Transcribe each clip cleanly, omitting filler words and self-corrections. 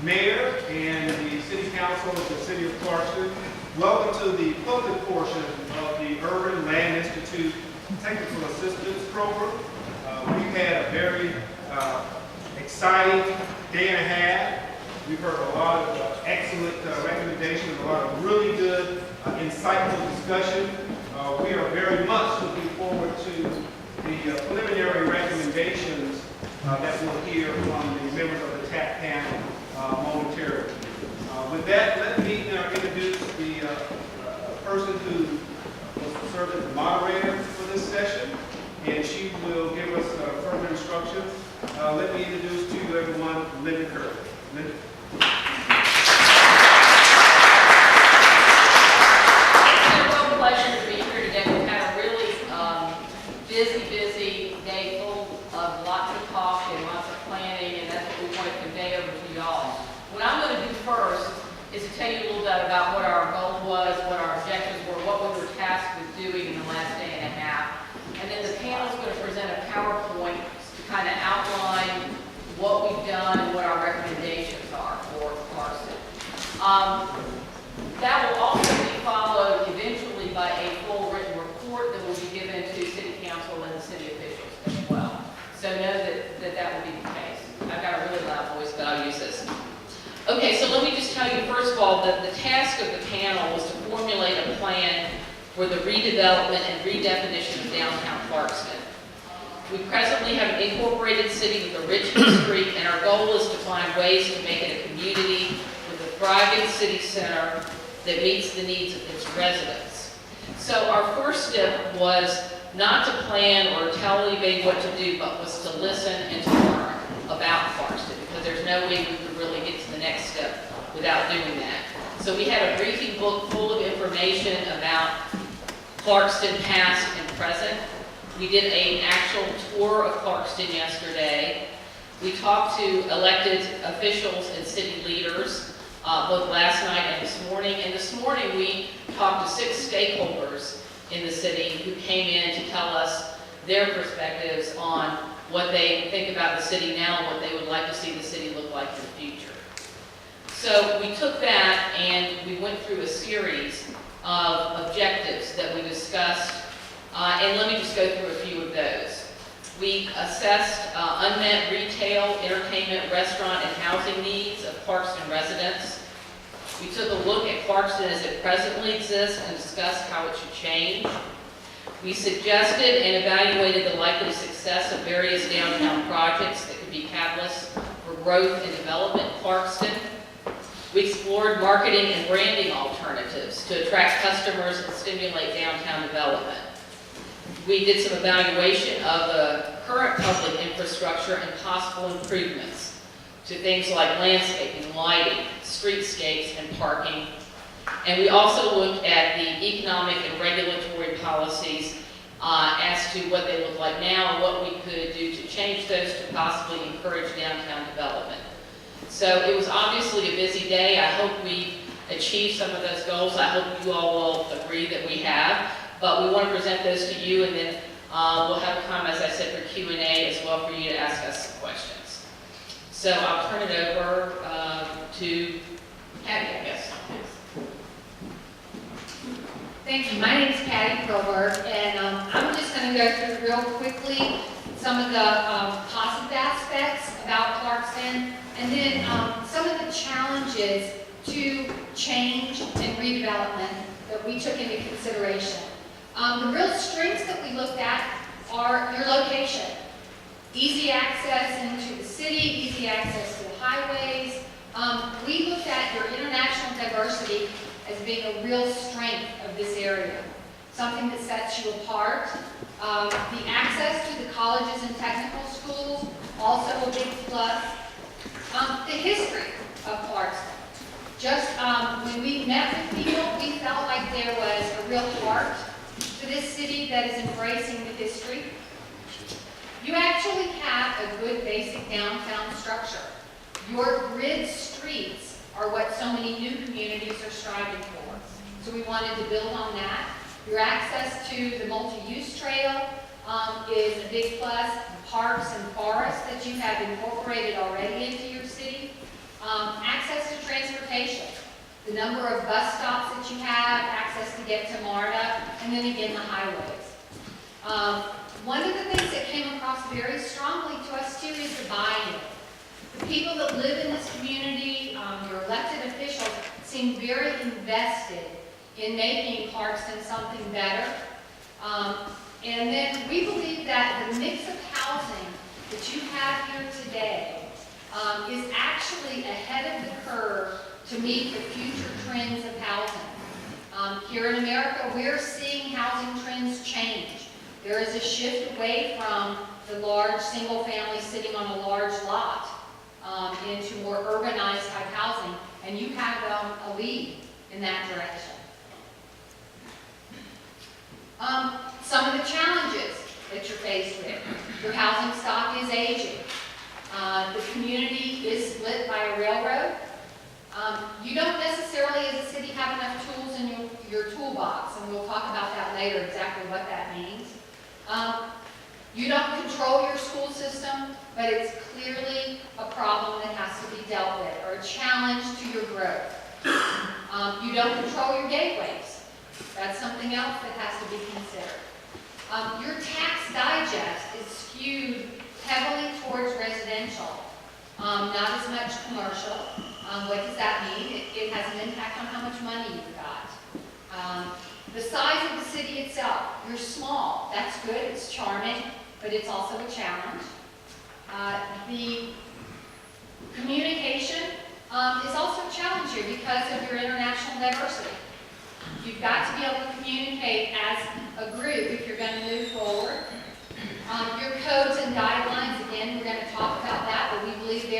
Mayor and the City Council of the City of Clarkston. Welcome to the public portion of the Urban Land Institute Technical Assistance Program. We've had a very exciting day and a half. We've heard a lot of excellent recommendations, a lot of really good, insightful discussion. We are very much looking forward to the preliminary recommendations that we'll hear from the members of the TAP panel momentarily. With that, let me introduce the person who will serve as the moderator for this session, and she will give us further instructions. Let me introduce to you everyone, Linda Curry. Linda. It's a real pleasure to be here today. We've had a really busy day full of lots of talk and lots of planning, and that's what we want to convey over to y'all. What I'm going to do first is to tell you a little bit about what our goal was, what our objectives were, what we were tasked with doing in the last day and a half. And then the panel is going to present a PowerPoint to kind of outline what we've done and what our recommendations are for Clarkston. That will also be followed eventually by a full written report that will be given to City Council and the city officials as well. So know that will be the case. I've got a really loud voice, but I'll use this. Okay, so let me just tell you first of all that the task of the panel was to formulate a plan for the redevelopment and redefinition of downtown Clarkston. We presently have an incorporated city with a rich history, and our goal is to find ways to make it a community with a thriving city center that meets the needs of its residents. So our first step was not to plan or tell anybody what to do, but was to listen and to learn about Clarkston, because there's no way we could really get to the next step without doing that. So we had a briefing book full of information about Clarkston past and present. We did an actual tour of Clarkston yesterday. We talked to elected officials and city leaders both last night and this morning. And this morning we talked to 6 stakeholders in the city who came in to tell us their perspectives on what they think about the city now and what they would like to see the city look like in the future. So we took that and we went through a series of objectives that we discussed. And let me just go through a few of those. We assessed unmet retail, entertainment, restaurant, and housing needs of Clarkston residents. We took a look at Clarkston as it presently exists and discussed how it should change. We suggested and evaluated the likely success of various downtown projects that could be catalysts for growth and development in Clarkston. We explored marketing and branding alternatives to attract customers and stimulate downtown development. We did some evaluation of the current public infrastructure and possible improvements to things like landscaping, lighting, streetscapes, and parking. And we also looked at the economic and regulatory policies as to what they look like now and what we could do to change those to possibly encourage downtown development. So it was obviously a busy day. I hope we achieved some of those goals. I hope you all will agree that we have. But we want to present those to you, and then we'll have time, as I said, for Q&A as well for you to ask us some questions. So I'll turn it over to Patty, I guess. Thank you. My name is Patty Proberg, and I'm just going to go through real quickly some of the positive aspects about Clarkston, and then some of the challenges to change and redevelopment that we took into consideration. The real strengths that we looked at are your location. Easy access into the city, easy access to the highways. We looked at your international diversity as being a real strength of this area, something that sets you apart. The access to the colleges and technical schools, also a big plus. The history of Clarkston. Just when we met with people, we felt like there was a real heart to this city that is embracing the history. You actually have a good basic downtown structure. Your grid streets are what so many new communities are striving for. So we wanted to build on that. Your access to the multi-use trail is a big plus. Parks and forests that you have incorporated already into your city. Access to transportation, the number of bus stops that you have, access to get to MARTA, and then again the highways. One of the things that came across very strongly to us too is the buy-in. The people that live in this community, your elected officials, seem very invested in making Clarkston something better. And then we believe that the mix of housing that you have here today is actually ahead of the curve to meet the future trends of housing. Here in America, we're seeing housing trends change. There is a shift away from the large single family sitting on a large lot into more urbanized type housing, and you have a lead in that direction. Some of the challenges that you're faced with. Your housing stock is aging. The community is split by a railroad. You don't necessarily, as a city, have enough tools in your toolbox, and we'll talk about that later, exactly what that means. You don't control your school system, but it's clearly a problem that has to be dealt with, or a challenge to your growth. You don't control your gateways. That's something else that has to be considered. Your tax digest is skewed heavily towards residential, not as much commercial. What does that mean? It has an impact on how much money you've got. The size of the city itself, you're small. That's good, it's charming, but it's also a challenge. The communication is also a challenge here because of your international diversity. You've got to be able to communicate as a group if you're going to move forward. Your codes and guidelines, again, we're going to talk about that, but we believe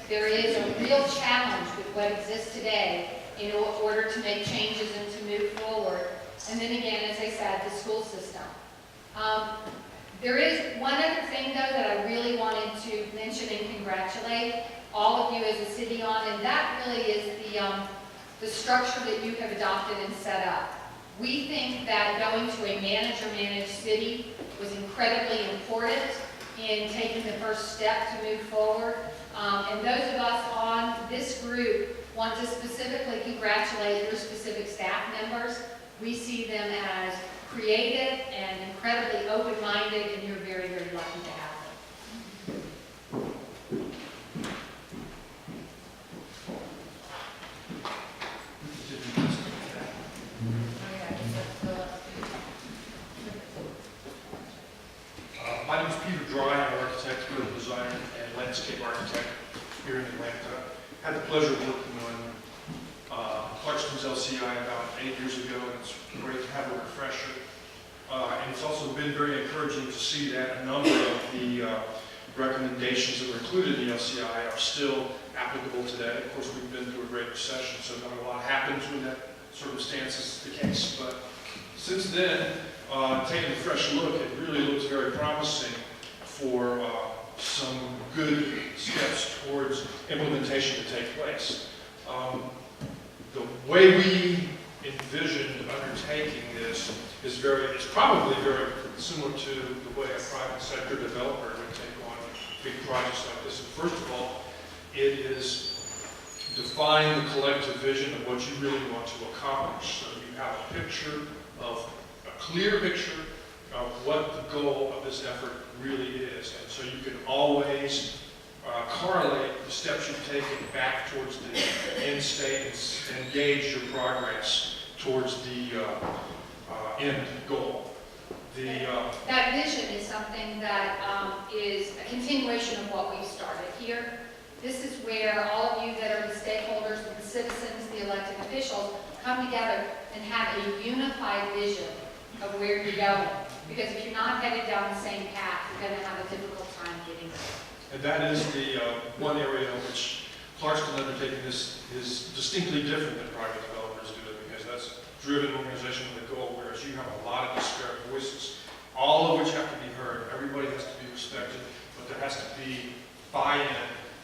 there is a real challenge with what exists today in order to make changes and to move forward. And then again, as I said, the school system. There is one other thing, though, that I really wanted to mention and congratulate all of you as a city on, and that really is the structure that you have adopted and set up. We think that going to a manager-managed city was incredibly important in taking the first step to move forward. And those of us on this group want to specifically congratulate your specific staff members. We see them as creative and incredibly open-minded, and you're very, very lucky to have them. My name is Peter Dry. I'm an architect, urban designer, and landscape architect here in Atlanta. Had the pleasure of working on Clarkston's LCI about 8 years ago, and it's great to have a refresher. And it's also been very encouraging to see that a number of the recommendations that were included in the LCI are still applicable today. Of course, we've been through a great recession, so not a lot happens when that circumstance is the case. But since then, taking a fresh look, it really looks very promising for some good steps towards implementation to take place. The way we envisioned undertaking this is probably very similar to the way a private sector developer would take on big projects like this. And first of all, it is define the collective vision of what you really want to accomplish. So you have a clear picture of what the goal of this effort really is. And so you can always correlate the steps you've taken back towards the end state and gauge your progress towards the end goal. That vision is something that is a continuation of what we've started here. This is where all of you that are the stakeholders, the citizens, the elected officials come together and have a unified vision of where you're going. Because if you're not headed down the same path, you're going to have a difficult time getting there. And that is the one area in which Clarkston undertaking this is distinctly different than private developers do it, because that's driven organization with a goal, whereas you have a lot of disparate voices, all of which have to be heard. Everybody has to be respected, but there has to be buy-in,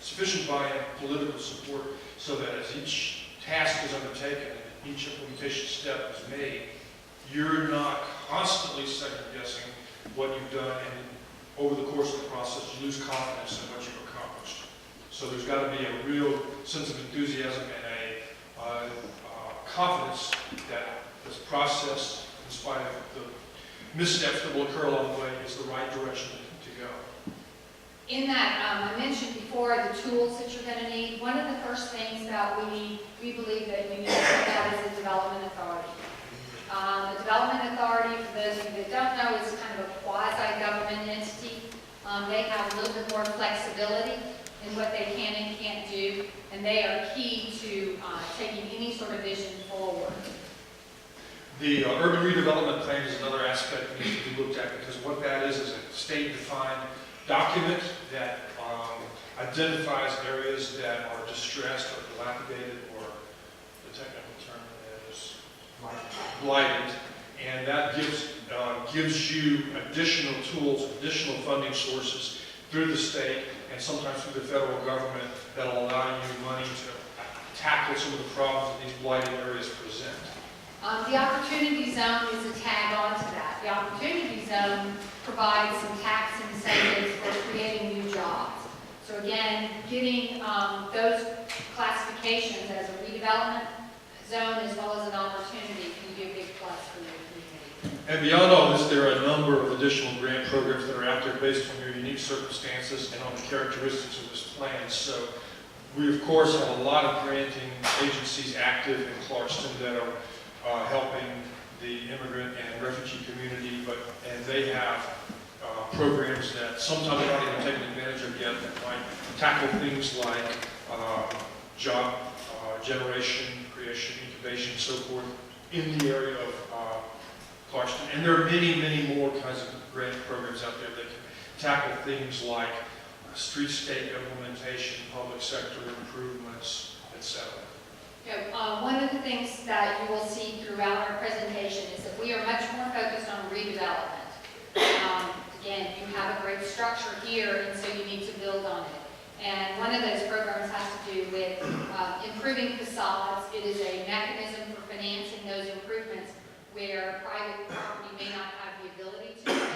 sufficient buy-in, political support, so that as each task is undertaken, and each implementation step is made, you're not constantly second-guessing what you've done, and over the course of the process, you lose confidence in what you've accomplished. So there's got to be a real sense of enthusiasm and a confidence that this process, in spite of the missteps that will occur along the way, is the right direction to go. In that, I mentioned before the tools that you're going to need. One of the first things that we believe that you need to look at is a development authority. The development authority, for those of you that don't know, is kind of a quasi-government entity. They have a little bit more flexibility in what they can and can't do, and they are key to taking any sort of vision forward. The urban redevelopment plan is another aspect that needs to be looked at, because what that is a state-defined document that identifies areas that are distressed or dilapidated, or the technical term is blighted, and that gives you additional tools, additional funding sources through the state and sometimes through the federal government that will allow you money to tackle some of the problems that these blighted areas present. The opportunity zone is a tag onto that. The opportunity zone provides some tax incentives for creating new jobs. So again, getting those classifications as a redevelopment zone as well as an opportunity can be a big plus for your community. And beyond all this, there are a number of additional grant programs that are out there based on your unique circumstances and on the characteristics of this plan. So we, of course, have a lot of granting agencies active in Clarkston that are helping the immigrant and refugee community, and they have programs that sometimes they're not even taking advantage of yet that might tackle things like job generation, creation, incubation, and so forth in the area of Clarkston. And there are many, many more kinds of grant programs out there that can tackle things like streetscape implementation, public sector improvements, etc. One of the things that you will see throughout our presentation is that we are much more focused on redevelopment. Again, you have a great structure here, and so you need to build on it. And one of those programs has to do with improving facades. It is a mechanism for financing those improvements where private property may not have the ability to.